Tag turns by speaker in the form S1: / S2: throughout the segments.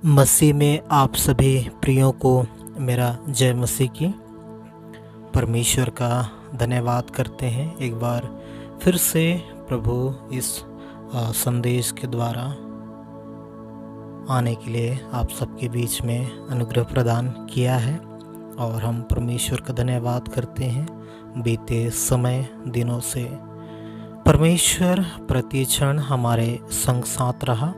S1: मसीह में आप सभी प्रियों को मेरा जय मसीह की। परमेश्वर का धन्यवाद करते हैं एक बार फिर से प्रभु इस संदेश के द्वारा आने के लिए आप सबके बीच में अनुग्रह प्रदान किया है और हम परमेश्वर का धन्यवाद करते हैं। बीते समय दिनों से परमेश्वर प्रति क्षण हमारे संग साथ रहा।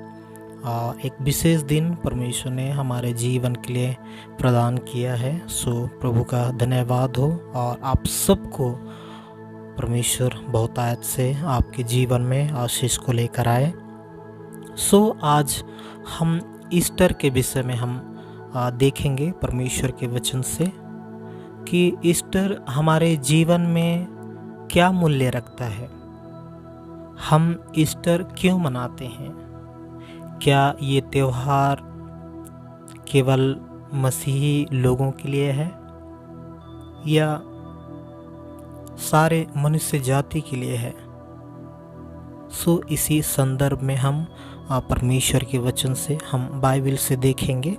S1: एक विशेष दिन परमेश्वर ने हमारे जीवन के लिए प्रदान किया है, सो प्रभु का धन्यवाद हो। और आप सबको परमेश्वर बहुतायत से आपके जीवन में आशीष को लेकर आए। सो आज हम ईस्टर के विषय में हम देखेंगे परमेश्वर के वचन से कि ईस्टर हमारे जीवन में क्या मूल्य रखता है, हम ईस्टर क्यों मनाते हैं। क्या ये त्यौहार केवल मसीही लोगों के लिए है या सारे मनुष्य जाति के लिए है। सो इसी संदर्भ में हम परमेश्वर के वचन से हम बाइबल से देखेंगे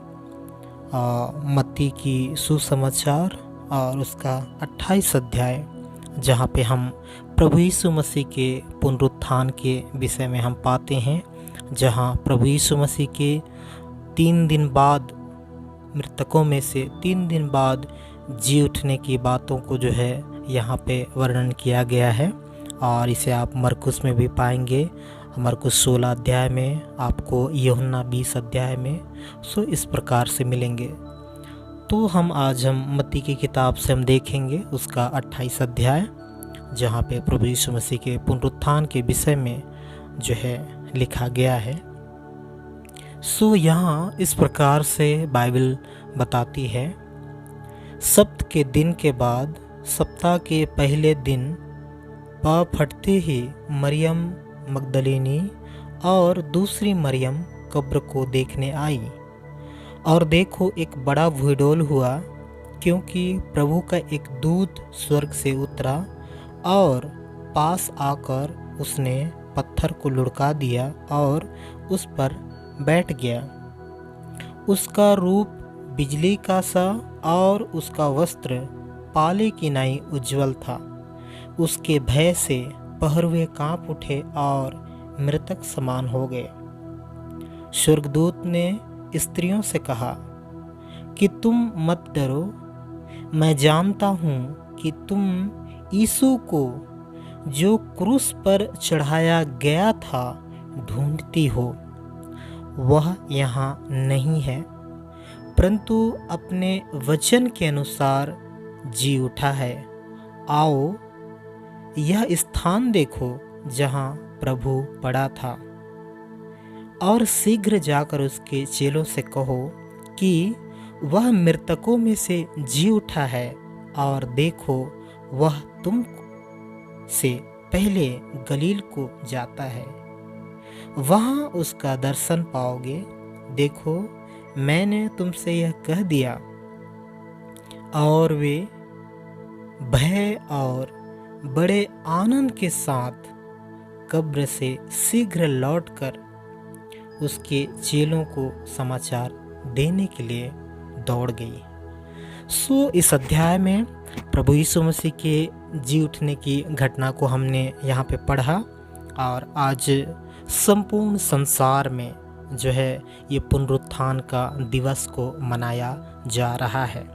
S1: मत्ती की सुसमाचार और उसका 28 अध्याय, जहाँ पे हम प्रभु यीशु मसीह के पुनरुत्थान के विषय में हम पाते हैं, जहाँ प्रभु यीशु मसीह के 3 दिन बाद मृतकों में से 3 दिन बाद जी उठने की बातों को जो है यहाँ पे वर्णन किया गया है। और इसे आप मरकुस में भी पाएंगे, मरकुस 16 अध्याय में, आपको यूहन्ना 20 अध्याय में। सो इस प्रकार से मिलेंगे। तो हम मत्ती की किताब से हम देखेंगे उसका 28 अध्याय, जहाँ पे प्रभु यीशु मसीह के पुनरुत्थान के विषय में जो है लिखा गया है। सो यहाँ इस प्रकार से बाइबल बताती है, सब्त के दिन के बाद सप्ताह के पहले दिन पा फटते ही मरियम मगदलीनी और दूसरी मरियम कब्र को देखने आई। और देखो, एक बड़ा भूडोल हुआ, क्योंकि प्रभु का एक दूत स्वर्ग से उतरा और पास आकर उसने पत्थर को लुढ़का दिया और उस पर बैठ गया। उसका रूप बिजली का सा और उसका वस्त्र पाले की नाई उज्जवल था। उसके भय से पहरुए कांप उठे और मृतक समान हो गए। स्वर्गदूत ने स्त्रियों से कहा कि तुम मत डरो, मैं जानता हूँ कि तुम यीशु को जो क्रूस पर चढ़ाया गया था ढूंढती हो। वह यहाँ नहीं है, परंतु अपने वचन के अनुसार जी उठा है। आओ, यह स्थान देखो जहाँ प्रभु पड़ा था, और शीघ्र जाकर उसके चेलों से कहो कि वह मृतकों में से जी उठा है, और देखो वह तुम से पहले गलील को जाता है, वहाँ उसका दर्शन पाओगे। देखो, मैंने तुमसे यह कह दिया। और वे भय और बड़े आनंद के साथ कब्र से शीघ्र लौटकर उसके चेलों को समाचार देने के लिए दौड़ गई। सो इस अध्याय में प्रभु यीशु मसीह के जी उठने की घटना को हमने यहाँ पे पढ़ा, और आज संपूर्ण संसार में जो है ये पुनरुत्थान का दिवस को मनाया जा रहा है।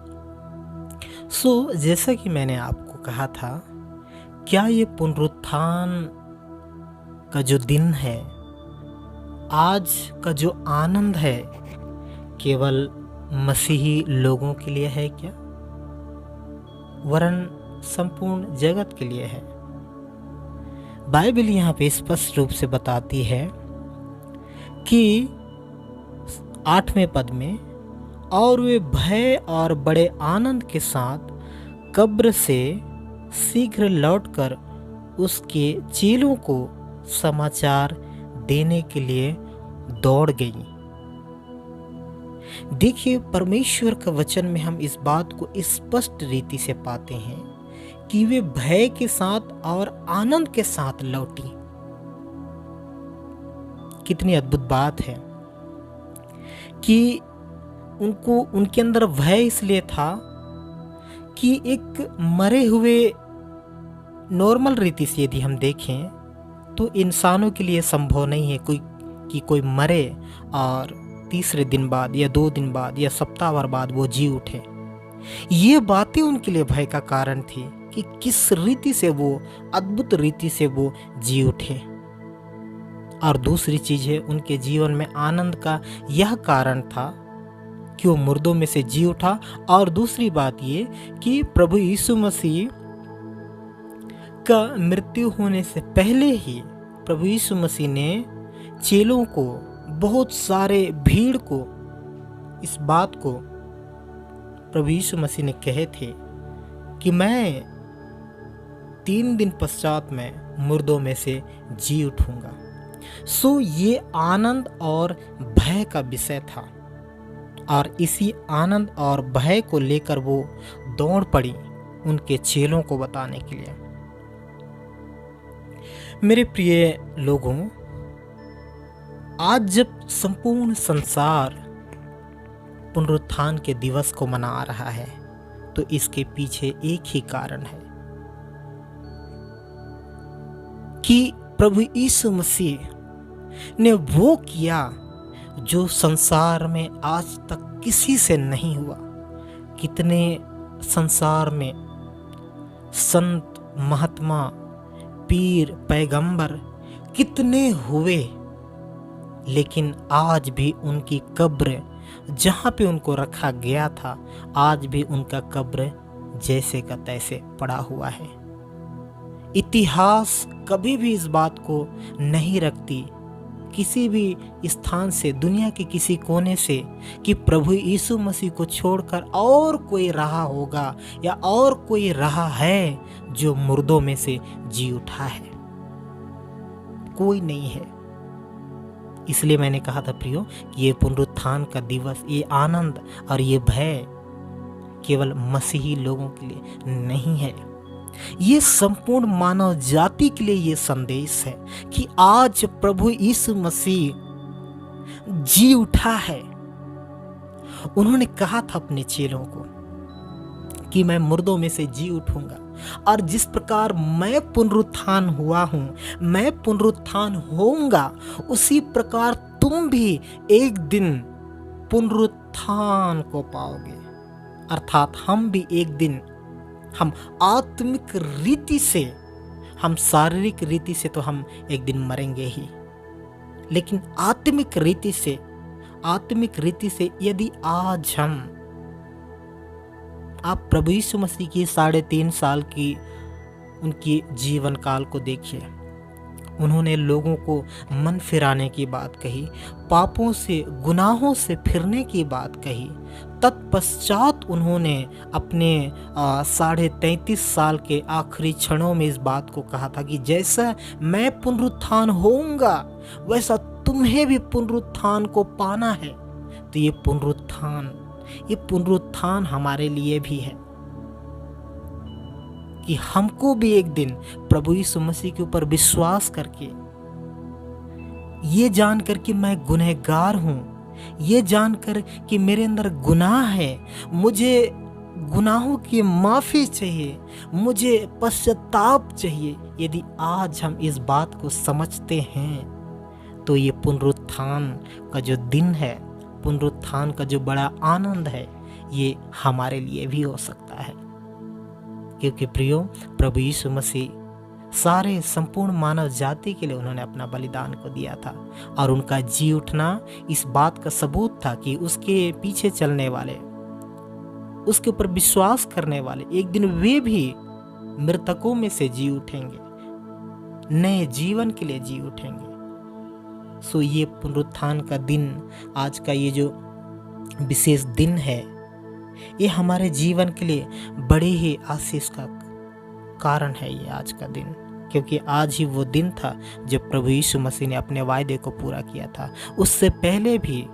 S1: सो जैसा कि मैंने आपको कहा था, क्या ये पुनरुत्थान का जो दिन है, आज का जो आनंद है, केवल मसीही लोगों के लिए है क्या, वरन संपूर्ण जगत के लिए है। बाइबल यहाँ पे स्पष्ट रूप से बताती है कि 8वें पद में, और वे भय और बड़े आनंद के साथ कब्र से शीघ्र लौटकर उसके चेलों को समाचार देने के लिए दौड़ गई। देखिए, परमेश्वर का वचन में हम इस बात को स्पष्ट रीति से पाते हैं कि वे भय के साथ और आनंद के साथ लौटी। कितनी अद्भुत बात है कि उनको उनके अंदर भय इसलिए था कि एक मरे हुए, नॉर्मल रीति से यदि हम देखें तो इंसानों के लिए संभव नहीं है कोई मरे और तीसरे दिन बाद या 2 दिन बाद या सप्ताह भर बाद वो जी उठे। ये बातें उनके लिए भय का कारण थी कि किस रीति से वो अद्भुत रीति से वो जी उठे। और दूसरी चीज है, उनके जीवन में आनंद का यह कारण था कि वो मुर्दों में से जी उठा। और दूसरी बात ये कि प्रभु यीशु मसीह का मृत्यु होने से पहले ही प्रभु यीशु मसीह ने चेलों को, बहुत सारे भीड़ को, इस बात को प्रभु यीशु मसीह ने कहे थे कि मैं 3 दिन पश्चात में मुर्दों में से जी उठूंगा। सो ये आनंद और भय का विषय था और इसी आनंद और भय को लेकर वो दौड़ पड़ी उनके चेलों को बताने के लिए। मेरे प्रिय लोगों, आज जब संपूर्ण संसार पुनरुत्थान के दिवस को मना रहा है तो इसके पीछे एक ही कारण है कि प्रभु यीशु मसीह ने वो किया जो संसार में आज तक किसी से नहीं हुआ। कितने संसार में संत, महात्मा, पीर, पैगंबर कितने हुए, लेकिन आज भी उनकी कब्र जहाँ पे उनको रखा गया था, आज भी उनका कब्र जैसे का तैसे पड़ा हुआ है। इतिहास कभी भी इस बात को नहीं रखती किसी भी स्थान से, दुनिया के किसी कोने से, कि प्रभु यीशु मसीह को छोड़कर और कोई रहा होगा या और कोई रहा है जो मुर्दों में से जी उठा है। कोई नहीं है। इसलिए मैंने कहा था प्रियो कि ये पुनरुत्थान का दिवस, ये आनंद और ये भय केवल मसीही लोगों के लिए नहीं है, ये संपूर्ण मानव जाति के लिए ये संदेश है कि आज प्रभु यीशु मसीह जी उठा है। उन्होंने कहा था अपने चेलों को कि मैं मुर्दों में से जी उठूंगा, और जिस प्रकार मैं पुनरुत्थान हुआ हूं, मैं पुनरुत्थान होऊंगा, उसी प्रकार तुम भी एक दिन पुनरुत्थान को पाओगे। अर्थात हम भी एक दिन, हम आत्मिक रीति से, हम शारीरिक रीति से तो हम एक दिन मरेंगे ही, लेकिन आत्मिक रीति से यदि आज हम, आप प्रभु यीशु मसीह की 3.5 साल की उनकी जीवन काल को देखिए। उन्होंने लोगों को मन फिराने की बात कही, पापों से, गुनाहों से फिरने की बात कही। तत्पश्चात उन्होंने अपने 33.5 साल के आखिरी क्षणों में इस बात को कहा था कि जैसा मैं पुनरुत्थान होऊंगा वैसा तुम्हें भी पुनरुत्थान को पाना है। तो ये पुनरुत्थान हमारे लिए भी है कि हमको भी एक दिन प्रभु यीशु मसीह के ऊपर विश्वास करके, ये जानकर कि मैं गुनहगार हूं, ये जानकर कि मेरे अंदर गुनाह है, मुझे गुनाहों की माफी चाहिए, मुझे पश्चाताप चाहिए, यदि आज हम इस बात को समझते हैं तो ये पुनरुत्थान का जो दिन है, पुनरुत्थान का जो बड़ा आनंद है, ये हमारे लिए भी हो सकता है। क्योंकि प्रियो, प्रभु यीशु मसीह सारे संपूर्ण मानव जाति के लिए उन्होंने अपना बलिदान को दिया था, और उनका जी उठना इस बात का सबूत था कि उसके पीछे चलने वाले, उसके ऊपर विश्वास करने वाले, एक दिन वे भी मृतकों में से जी उठेंगे, नए जीवन के लिए जी उठेंगे। सो ये पुनरुत्थान का दिन, आज का ये जो विशेष दिन है, ये हमारे जीवन के लिए बड़े ही आशीष का कारण है ये आज का दिन, क्योंकि आज ही वो दिन था जब प्रभु यीशु मसीह ने अपने वायदे को पूरा किया था। उससे पहले भी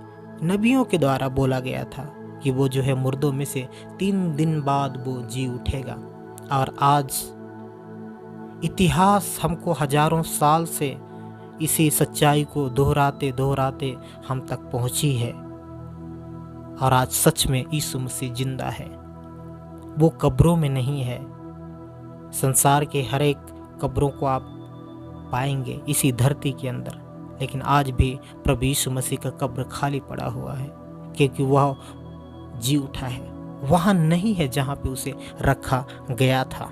S1: नबियों के द्वारा बोला गया था कि वो जो है मुर्दों में से 3 दिन बाद वो जी उठेगा। और आज इतिहास हमको हजारों साल से इसी सच्चाई को दोहराते दोहराते हम तक पहुंची है और आज सच में यीशु मसीह जिंदा है। वो कब्रों में नहीं है। संसार के हर एक कब्रों को आप पाएंगे इसी धरती के अंदर, लेकिन आज भी प्रभु यीशु मसीह का कब्र खाली पड़ा हुआ है, क्योंकि वह जी उठा है। वहाँ नहीं है जहाँ पे उसे रखा गया था,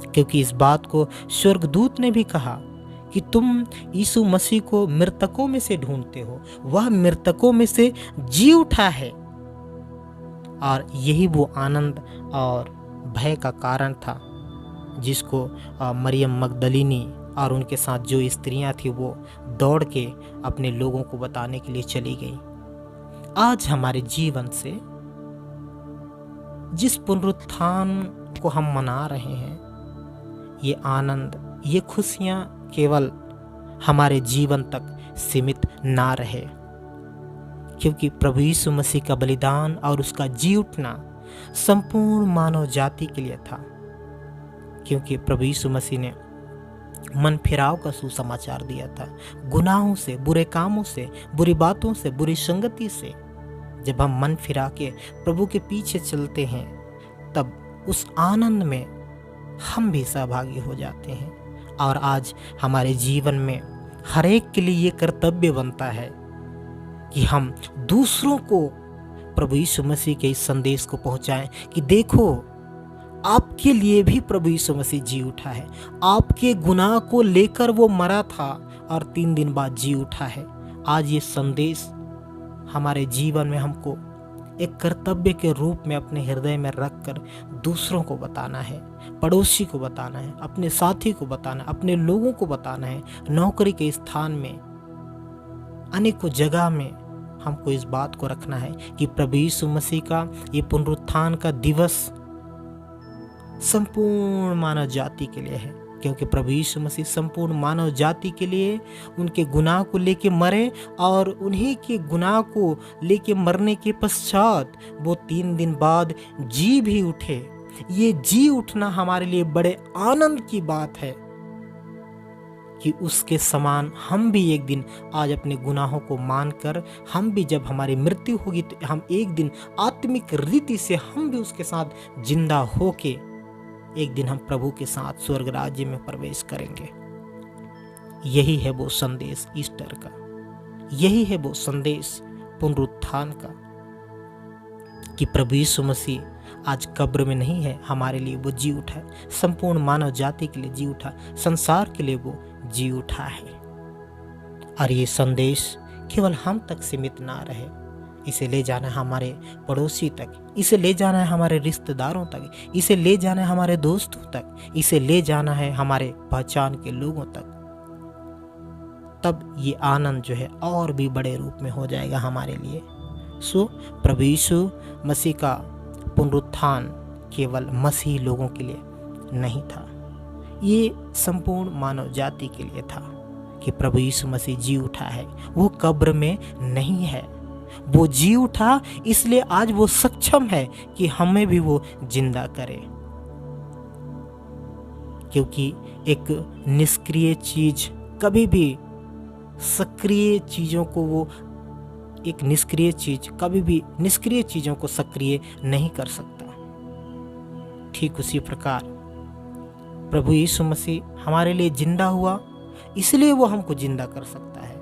S1: क्योंकि इस बात को स्वर्गदूत ने भी कहा कि तुम यीशु मसीह को मृतकों में से ढूंढते हो, वह मृतकों में से जी उठा है। और यही वो आनंद और भय का कारण था जिसको मरियम मगदलीनी और उनके साथ जो स्त्रियां थी वो दौड़ के अपने लोगों को बताने के लिए चली गई। आज हमारे जीवन से जिस पुनरुत्थान को हम मना रहे हैं, ये आनंद, ये खुशियां केवल हमारे जीवन तक सीमित ना रहे, क्योंकि प्रभु यीशु मसीह का बलिदान और उसका जी उठना संपूर्ण मानव जाति के लिए था। क्योंकि प्रभु यीशु मसीह ने मन फिराव का सुसमाचार दिया था। गुनाहों से, बुरे कामों से, बुरी बातों से, बुरी संगति से जब हम मन फिरा के प्रभु के पीछे चलते हैं, तब उस आनंद में हम भी सहभागी हो जाते हैं। और आज हमारे जीवन में हर एक के लिए ये कर्तव्य बनता है कि हम दूसरों को प्रभु यीशु मसीह के इस संदेश को पहुंचाएं कि देखो, आपके लिए भी प्रभु यीशु मसीह जी उठा है। आपके गुनाह को लेकर वो मरा था और 3 दिन बाद जी उठा है। आज ये संदेश हमारे जीवन में हमको एक कर्तव्य के रूप में अपने हृदय में रखकर दूसरों को बताना है, पड़ोसी को बताना है, अपने साथी को बताना है, अपने लोगों को बताना है। नौकरी के स्थान में, अनेकों जगह में हमको इस बात को रखना है कि प्रभु यीशु मसीह का ये पुनरुत्थान का दिवस संपूर्ण मानव जाति के लिए है, क्योंकि प्रभु यीशु मसीह संपूर्ण मानव जाति के लिए उनके गुनाह को लेके मरे और उन्हीं के गुनाह को लेके मरने के पश्चात वो 3 दिन बाद जी भी उठे। ये जी उठना हमारे लिए बड़े आनंद की बात है कि उसके समान हम भी एक दिन आज अपने गुनाहों को मानकर, हम भी जब हमारी मृत्यु होगी तो हम एक दिन आत्मिक रीति से हम भी उसके साथ जिंदा होके एक दिन हम प्रभु के साथ स्वर्ग राज्य में प्रवेश करेंगे। यही है वो संदेश ईस्टर का, यही है वो संदेश पुनरुत्थान का कि प्रभु यीशु मसीह आज कब्र में नहीं है, हमारे लिए वो जी उठा है। संपूर्ण मानव जाति के लिए जी उठा, संसार के लिए वो जी उठा है। और ये संदेश केवल हम तक सीमित ना रहे, इसे ले जाना है हमारे पड़ोसी तक, इसे ले जाना है हमारे रिश्तेदारों तक, इसे ले जाना है हमारे दोस्तों तक, इसे ले जाना है हमारे पहचान के लोगों तक। तब ये आनंद जो है और भी बड़े रूप में हो जाएगा हमारे लिए। सो प्रभु यीशु मसीह का पुनरुत्थान केवल मसीही लोगों के लिए नहीं था, ये संपूर्ण मानव जाति के लिए था कि प्रभु यीशु मसीह जी उठा है। वो कब्र में नहीं है, वो जी उठा, इसलिए आज वो सक्षम है कि हमें भी वो जिंदा करे। क्योंकि एक निष्क्रिय चीज कभी भी सक्रिय चीजों को, वो एक निष्क्रिय चीज कभी भी निष्क्रिय चीजों को सक्रिय नहीं कर सकता। ठीक उसी प्रकार प्रभु यीशु मसीह हमारे लिए जिंदा हुआ, इसलिए वो हमको जिंदा कर सकता है,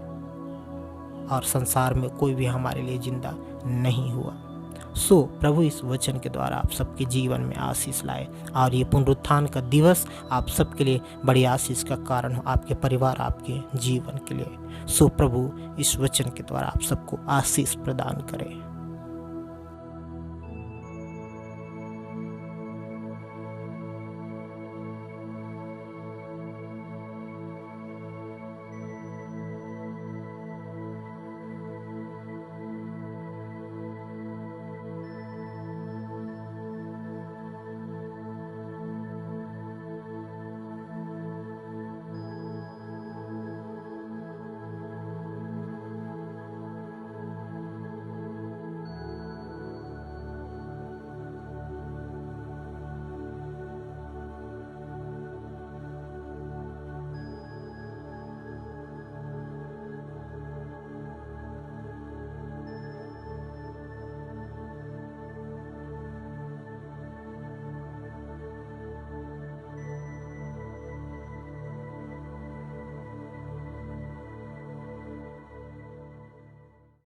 S1: और संसार में कोई भी हमारे लिए जिंदा नहीं हुआ। सो प्रभु इस वचन के द्वारा आप सबके जीवन में आशीष लाए, और ये पुनरुत्थान का दिवस आप सबके लिए बड़ी आशीष का कारण हो, आपके परिवार, आपके जीवन के लिए। सो प्रभु इस वचन के द्वारा आप सबको आशीष प्रदान करे।